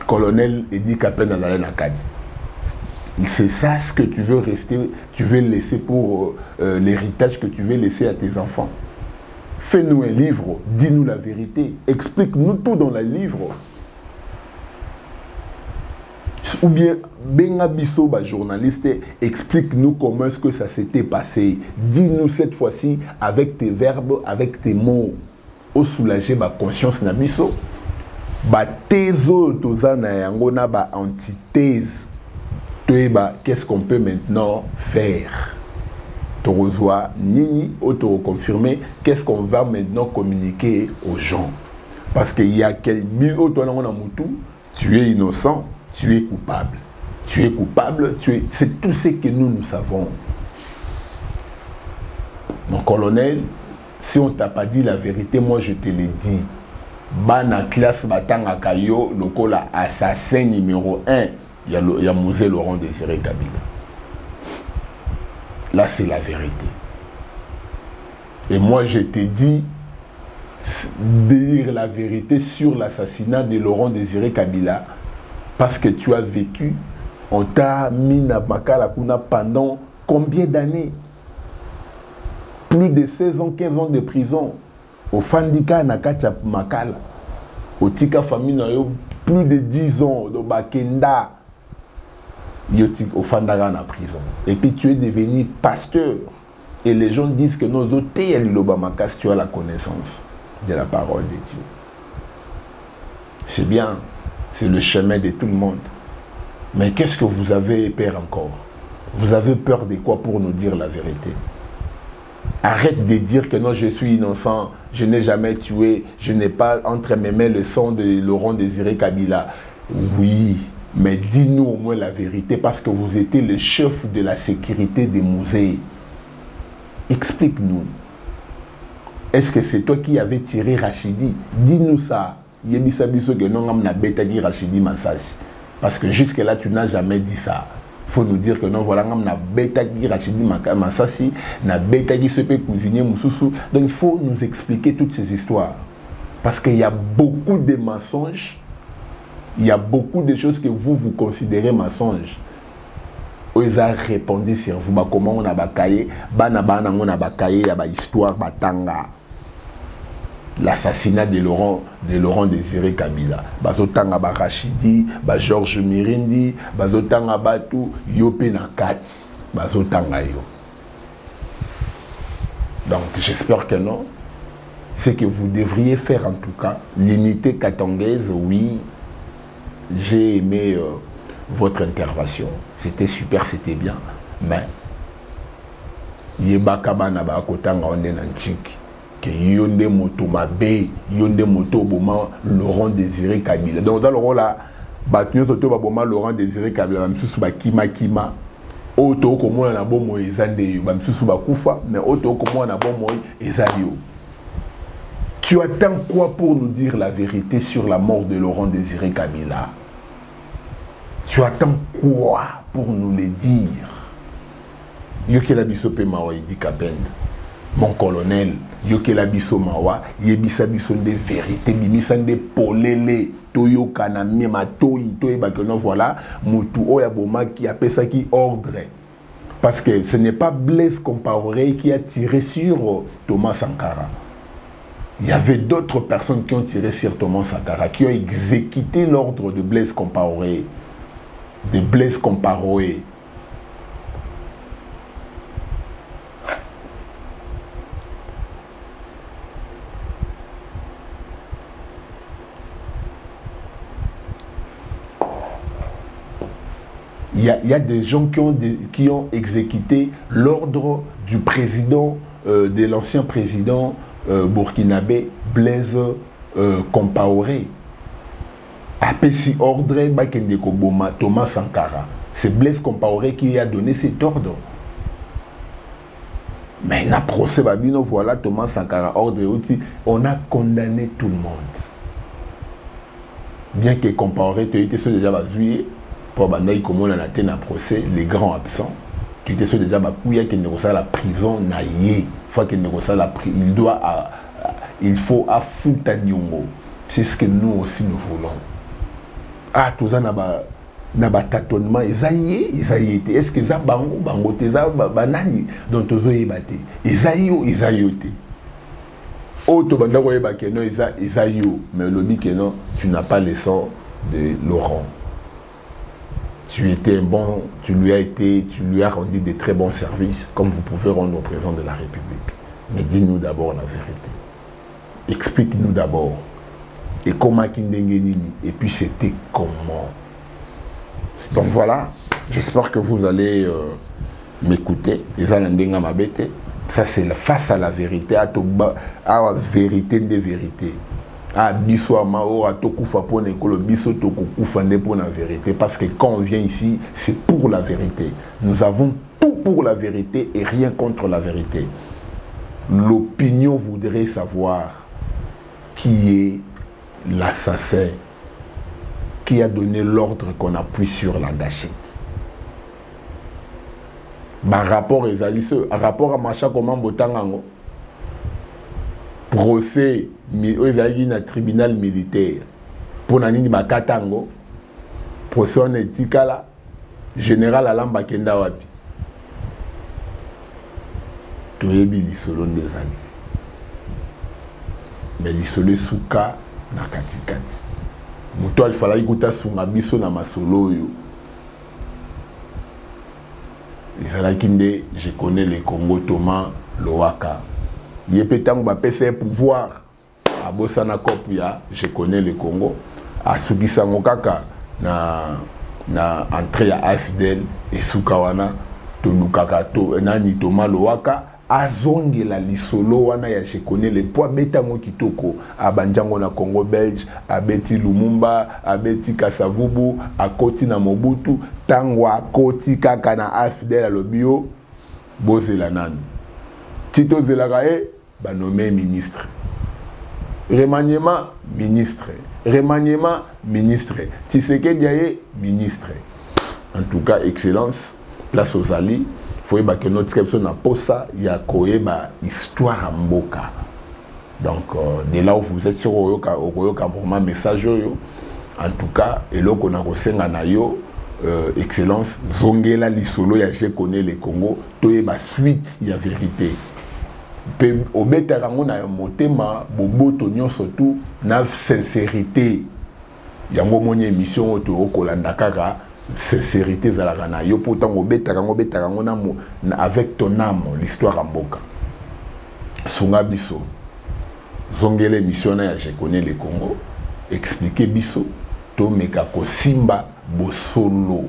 colonel Edi Kapel na na kadi. C'est ça ce que tu veux rester, tu veux laisser pour l'héritage que tu veux laisser à tes enfants. Fais-nous un livre, dis-nous la vérité, explique-nous tout dans le livre. Ou bien, Benga Bisso, journaliste, explique-nous comment est-ce que ça s'était passé. Dis-nous cette fois-ci avec tes verbes, avec tes mots. Au soulager ma conscience na biso. Ba tezo tozana yangona ba antithèse. Qu'est-ce qu'on peut maintenant faire? Torozoa nini auto confirmer qu'est-ce qu'on va maintenant communiquer aux gens. Parce qu'il y a quel tu es innocent. Tu es coupable. Tu es coupable, c'est tout ce que nous savons. Mon colonel, si on t'a pas dit la vérité, moi je te l'ai dit. Bana classe batanga kayo, lokola assassin numéro 1, il y a Mouzé Laurent Désiré Kabila. Là c'est la vérité. Et moi je t'ai dit dire la vérité sur l'assassinat de Laurent Désiré Kabila. Parce que tu as vécu, on t'a mis na makala kuna pendant combien d'années? Plus de 16 ans, 15 ans de prison. Au Fandika na kacha makala. Au Tika famille na yo plus de 10 ans de Bakenda. Yotik au Fandaka na prison. Et puis tu es devenu pasteur. Et les gens disent que nos autres tu as la connaissance de la parole de Dieu. C'est bien. C'est le chemin de tout le monde. Mais qu'est-ce que vous avez peur encore? Vous avez peur de quoi pour nous dire la vérité? Arrête de dire que non, je suis innocent, je n'ai jamais tué, je n'ai pas entre mes mains le sang de Laurent Désiré Kabila. Oui, mais dis-nous au moins la vérité parce que vous étiez le chef de la sécurité des musées. Explique-nous. Est-ce que c'est toi qui avais tiré Rachidi? Dis-nous ça. Parce que jusque-là, tu n'as jamais dit ça. Il faut nous dire que non, voilà, donc il faut nous expliquer toutes ces histoires. Parce qu'il y a beaucoup de mensonges. Il y a beaucoup de choses que vous considérez mensonges. ils ont répondu sur vous. Comment on a bakaye, on a bakaye, il y a une histoire, batanga. L'assassinat de Laurent Désiré Kabila. Bazotanga ba Rachidi, ba Georges Mirindi, bazotanga batu Yopé Nakati, bazotanga yo. Donc j'espère que non. C'est que vous devriez faire en tout cas l'unité katangaise. Oui, j'ai aimé votre intervention. C'était super, c'était bien. Mais Yebakaba na ba kotanga onde nanchiki. Que yonde moto mabe, yonde moto boma Laurent Désiré Kabila. Donc dans le rôle là, battu toto boma Laurent Désiré Kabila, même sous ba kima. Auto comme on a bon moi ezande yo, même sous ba kufa, mais auto comme on a bon moi ezali. Tu attends quoi pour nous dire la vérité sur la mort de Laurent Désiré Kabila? Tu attends quoi pour nous le dire? Yokela bisope mawa idi kapende. Mon colonel, Yokela biso mawa, yebisa biso de vérité, bimisan de polele, toyo kanami matoi, toye bakono voilà, mutu oya boma qui appelle ça qui ordre. Parce que ce n'est pas Blaise Compaoré qui a tiré sur Thomas Sankara. Il y avait d'autres personnes qui ont tiré sur Thomas Sankara, qui ont exécuté l'ordre de Blaise Compaoré. De Blaise Compaoré. Il y a des gens qui ont exécuté l'ordre du président, de l'ancien président burkinabé Blaise Compaoré. Apesi ordre Thomas Sankara. C'est Blaise Compaoré qui lui a donné cet ordre. Mais il a procès babino, voilà Thomas Sankara ordre aussi. On a condamné tout le monde. Bien que Compaoré tu étais déjà basé. Pour Bandaï, comme on a été dans le procès, les grands absents, tu étais sûr déjà qu'il ne reçoit la prison naïe. Fois qu'il ne reçoit la prison, il faut affouter Nyongo. C'est ce que nous aussi nous voulons. Ah, tout ça n'a pas tâtonnement. Ils aïe été. Est-ce que ça bango teza banani dont tu veux y battre? Ils aïe été. Oh, tu vas dire que non, ils aïe. Mais le dit que non, tu n'as pas le sang de Laurent. Tu étais un bon, tu lui as rendu de très bons services, comme vous pouvez rendre au président de la République. Mais dis-nous d'abord la vérité. Explique-nous d'abord. Et comment Kindengenini. Et puis c'était comment. Donc voilà, j'espère que vous allez m'écouter. Ça c'est face à la vérité, à la vérité des vérités. Ah, biso amao a tokufa pour l'école, biso tokufa pour la vérité. Parce que quand on vient ici, c'est pour la vérité. Nous avons tout pour la vérité et rien contre la vérité. L'opinion voudrait savoir qui est l'assassin, qui a donné l'ordre qu'on appuie sur la gâchette. Bah, rapport rapport à Macha comment Botangango. Procès au tribunal militaire pour nani bakatango procès en etikala général Alamba Kenda wapi toyebi lisolo ndezali mais lisolo suka na katikati muto alfala ikuta sunga biso na masolo yo ezalaki nde je connais le Congo Thomas Lowaka. Il peut être un pouvoir à Bossana Kopia, je connais le Congo. À Sukisango Kaka, na entrée à AFDL et Sukawana, Tonukaka, Nani Thomas Lowaka, Azonge la Lisolo, wana ya je connais le poids Betango Kitoko, à Banjango na Congo belge, à Betty Lumumba, à Betty Kasavubu, à Koti na Mobutu, Tangwa Koti Kaka na AFDL à Lobio, Bozelanan. Tito Zelagae, bah nommé ministre. Remaniement, ministre. Remaniement, ministre. Tshisekedi Diaye, ministre. En tout cas, excellence, place aux alliés. Il faut que notre scription n'a pas ça, il y a une histoire à Mboka. Donc, de là où vous êtes sur Oyoka, pour ma message, en tout cas, et là qu'on a reçu excellence zongela lisolo ya je connais le Congo toye ba suite ya vérité pe obeta rango na motema boboto nyonso tout na sincérité yango moni émission oto okolanda kaka sincérité zalaka na yo pourtant obeta rango na avec ton âme l'histoire mboka sunga biso zongela émission na ya je connais le Congo expliquer biso to meka ko simba bosolo.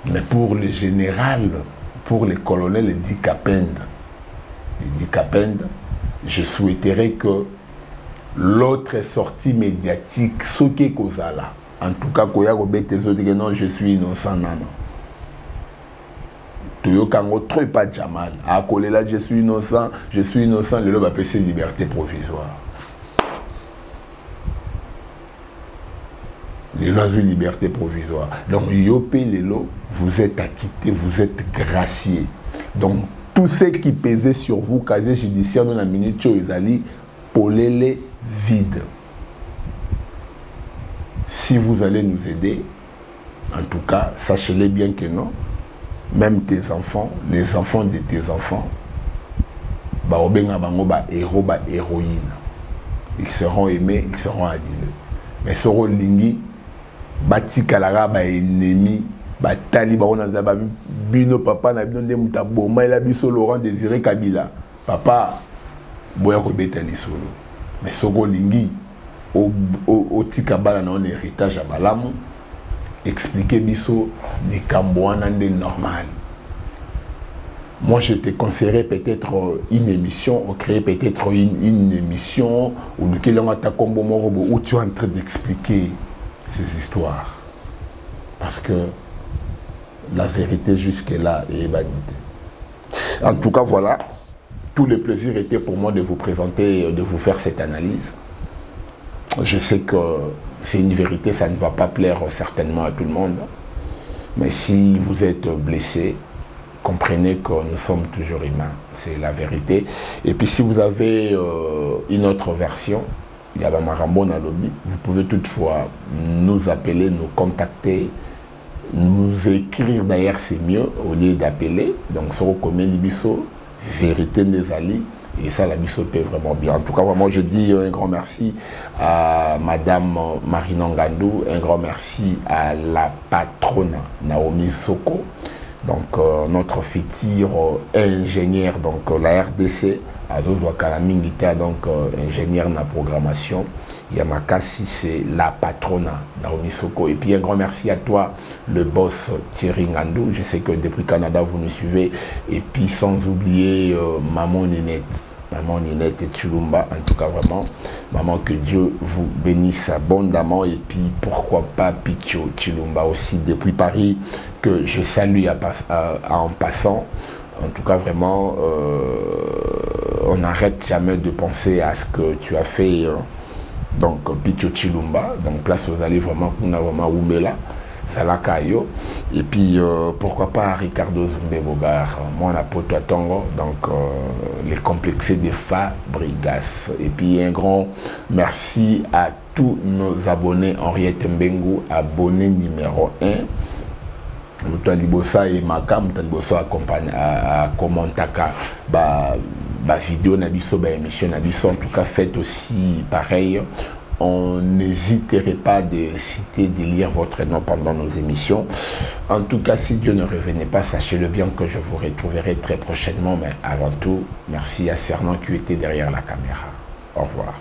Mais pour le général, pour le colonel Dikapend, je souhaiterais que l'autre sortie médiatique, ce qui est Kozala, en tout cas, non, je suis innocent, non. Toyokango trop pas Jamal. À Kolela, je suis innocent, le lobe appelle c'est liberté provisoire. Les lois de liberté provisoire. Donc, Yopé Lelo, vous êtes acquitté, vous êtes gracié. Donc, tout ce qui pesait sur vous, casier judiciaire dans la minute, Izali, polele vide. Si vous allez nous aider, en tout cas, sachez-le bien que non, même tes enfants, les enfants de tes enfants, héros, héroïne. Ils seront aimés, ils seront adulés. Mais seront lingi, bati kalara ba ennemi batali ba ona za bino papa na bino ndemuta boma ela biso Laurent Désiré Kabila papa boya ko betali solo mais soko lingi o tika bala na on héritage à malamu expliquer biso ni kamboana nde normal. Moi, je te conseillerais peut-être une émission, on crée peut-être une émission où tu es en train d'expliquer ces histoires. Parce que la vérité jusque-là est vanité. En tout cas, voilà. Tout le plaisir était pour moi de vous présenter, de vous faire cette analyse. Je sais que c'est une vérité, ça ne va pas plaire certainement à tout le monde. Mais si vous êtes blessé, comprenez que nous sommes toujours humains. C'est la vérité. Et puis si vous avez une autre version, il y a Marambo dans lobby. Vous pouvez toutefois nous appeler, nous contacter, nous écrire. D'ailleurs, c'est mieux au lieu d'appeler. Donc, sur le Bisso, vérité des alliés. Et ça, la Bisso paie vraiment bien. En tout cas, moi, je dis un grand merci à Madame Marine Ngandou, un grand merci à la patronne Naomi Soko. Donc, notre futur ingénieur, donc la RDC. Donc ingénieur dans la programmation Yamakasi, c'est la patronne Naomi Soko. Et puis un grand merci à toi, le boss Thierry Ngandou. Je sais que depuis Canada vous nous suivez. Et puis sans oublier maman Ninette et Chilumba. En tout cas vraiment, maman, que Dieu vous bénisse abondamment. Et puis pourquoi pas Picho Chilumba aussi depuis Paris, que je salue en passant. En tout cas, vraiment, on n'arrête jamais de penser à ce que tu as fait. Donc, Picho Chilumba, donc place aux allées vraiment, on a vraiment Oubela, Salakayo. Et puis, pourquoi pas Ricardo Zumbe Bogar, moi, on a Poto Tongo, donc les complexés des Fabrigas. Et puis, un grand merci à tous nos abonnés, Henriette Mbengu, abonné numéro 1. Mutalibosa et Maka, Mutalibosa accompagne à Komantaka, vidéo nabiso, émission nabiso. En tout cas, faites aussi pareil. On n'hésiterait pas de citer, de lire votre nom pendant nos émissions. En tout cas, si Dieu ne revenait pas, sachez-le bien que je vous retrouverai très prochainement. Mais avant tout, merci à Fernand qui était derrière la caméra. Au revoir.